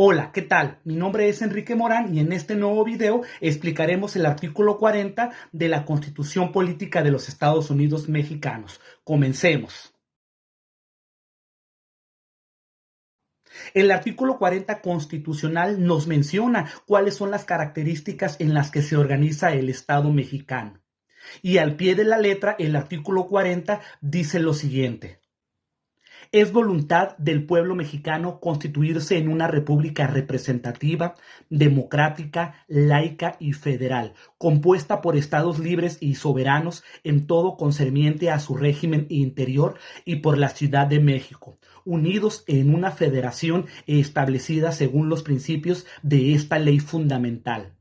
Hola, ¿qué tal? Mi nombre es Enrique Morán y en este nuevo video explicaremos el artículo 40 de la Constitución Política de los Estados Unidos Mexicanos. Comencemos. El artículo 40 constitucional nos menciona cuáles son las características en las que se organiza el Estado mexicano. Y al pie de la letra, el artículo 40 dice lo siguiente. Es voluntad del pueblo mexicano constituirse en una república representativa, democrática, laica y federal, compuesta por estados libres y soberanos en todo concerniente a su régimen interior y por la Ciudad de México, unidos en una federación establecida según los principios de esta ley fundamental.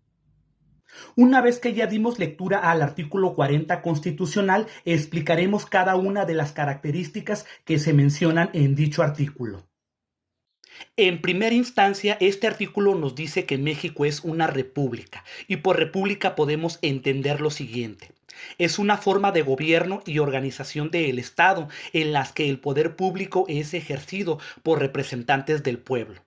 Una vez que ya dimos lectura al artículo 40 constitucional, explicaremos cada una de las características que se mencionan en dicho artículo. En primera instancia, este artículo nos dice que México es una república y por república podemos entender lo siguiente. Es una forma de gobierno y organización del Estado en las que el poder público es ejercido por representantes del pueblo.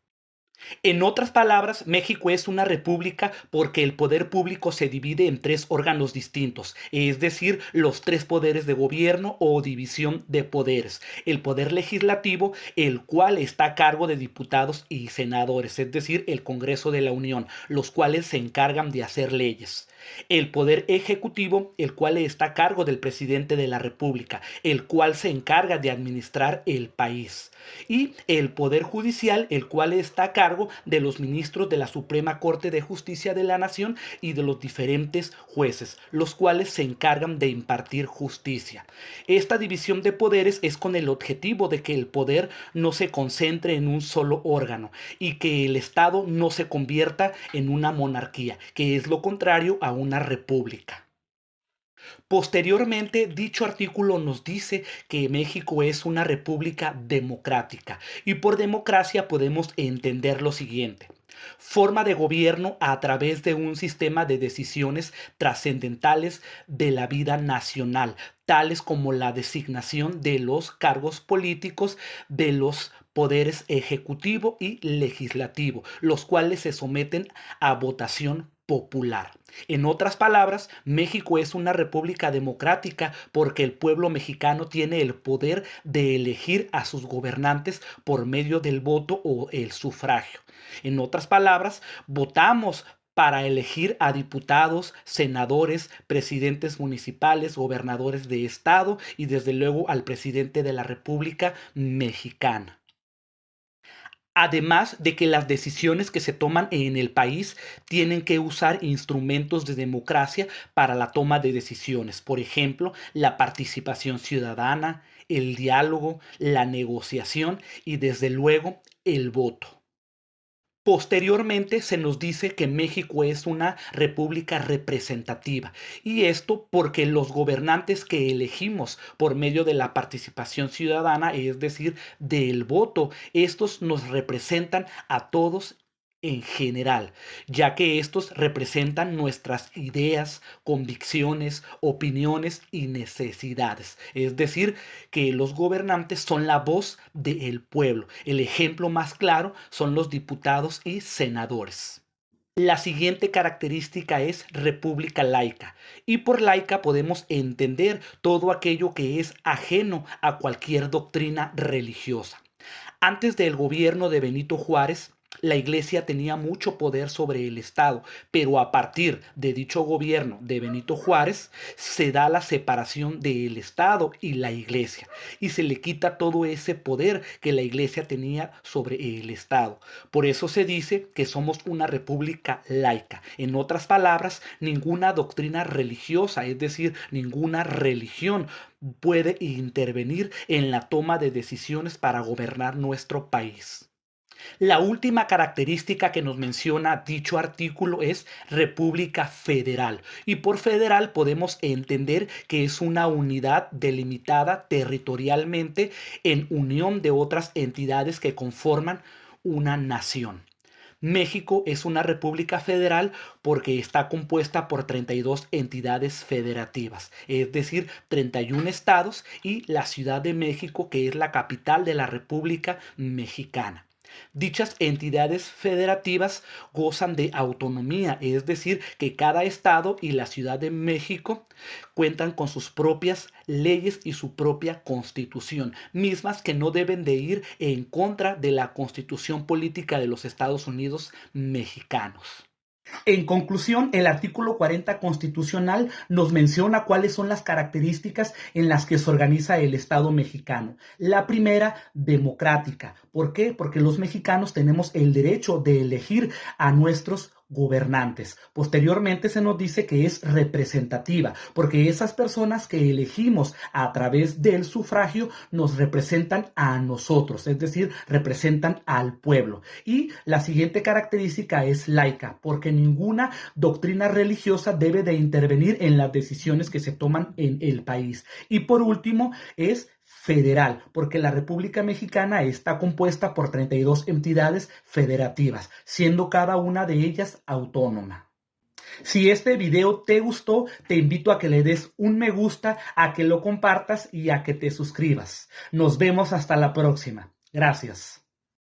En otras palabras, México es una república porque el poder público se divide en tres órganos distintos, es decir, los tres poderes de gobierno o división de poderes. El poder legislativo, el cual está a cargo de diputados y senadores, es decir, el Congreso de la Unión, los cuales se encargan de hacer leyes. El poder ejecutivo, el cual está a cargo del presidente de la República, el cual se encarga de administrar el país. Y el poder judicial, el cual está a cargo de los ministros de la Suprema Corte de Justicia de la Nación y de los diferentes jueces, los cuales se encargan de impartir justicia. Esta división de poderes es con el objetivo de que el poder no se concentre en un solo órgano y que el Estado no se convierta en una monarquía, que es lo contrario a una república. Posteriormente, dicho artículo nos dice que México es una república democrática y por democracia podemos entender lo siguiente. Forma de gobierno a través de un sistema de decisiones trascendentales de la vida nacional, tales como la designación de los cargos políticos de los poderes ejecutivo y legislativo, los cuales se someten a votación popular. En otras palabras, México es una república democrática porque el pueblo mexicano tiene el poder de elegir a sus gobernantes por medio del voto o el sufragio. En otras palabras, votamos para elegir a diputados, senadores, presidentes municipales, gobernadores de estado y desde luego al presidente de la República Mexicana. Además de que las decisiones que se toman en el país tienen que usar instrumentos de democracia para la toma de decisiones. Por ejemplo, la participación ciudadana, el diálogo, la negociación y desde luego el voto. Posteriormente se nos dice que México es una república representativa y esto porque los gobernantes que elegimos por medio de la participación ciudadana, es decir, del voto, estos nos representan a todos en general, ya que estos representan nuestras ideas, convicciones, opiniones y necesidades. Es decir, que los gobernantes son la voz del pueblo. El ejemplo más claro son los diputados y senadores. La siguiente característica es república laica y por laica podemos entender todo aquello que es ajeno a cualquier doctrina religiosa. Antes del gobierno de Benito Juárez, la iglesia tenía mucho poder sobre el Estado, pero a partir de dicho gobierno de Benito Juárez se da la separación del Estado y la iglesia y se le quita todo ese poder que la iglesia tenía sobre el Estado. Por eso se dice que somos una república laica. En otras palabras, ninguna doctrina religiosa, es decir, ninguna religión puede intervenir en la toma de decisiones para gobernar nuestro país. La última característica que nos menciona dicho artículo es República Federal y por federal podemos entender que es una unidad delimitada territorialmente en unión de otras entidades que conforman una nación. México es una república federal porque está compuesta por 32 entidades federativas, es decir, 31 estados y la Ciudad de México, que es la capital de la República Mexicana. Dichas entidades federativas gozan de autonomía, es decir, que cada estado y la Ciudad de México cuentan con sus propias leyes y su propia constitución, mismas que no deben de ir en contra de la constitución política de los Estados Unidos mexicanos. En conclusión, el artículo 40 constitucional nos menciona cuáles son las características en las que se organiza el Estado mexicano. La primera, democrática. ¿Por qué? Porque los mexicanos tenemos el derecho de elegir a nuestros gobernantes. Posteriormente se nos dice que es representativa, porque esas personas que elegimos a través del sufragio nos representan a nosotros, es decir, representan al pueblo. Y la siguiente característica es laica, porque ninguna doctrina religiosa debe de intervenir en las decisiones que se toman en el país. Y por último, es federal, porque la República Mexicana está compuesta por 32 entidades federativas, siendo cada una de ellas autónoma. Si este video te gustó, te invito a que le des un me gusta, a que lo compartas y a que te suscribas. Nos vemos hasta la próxima. Gracias.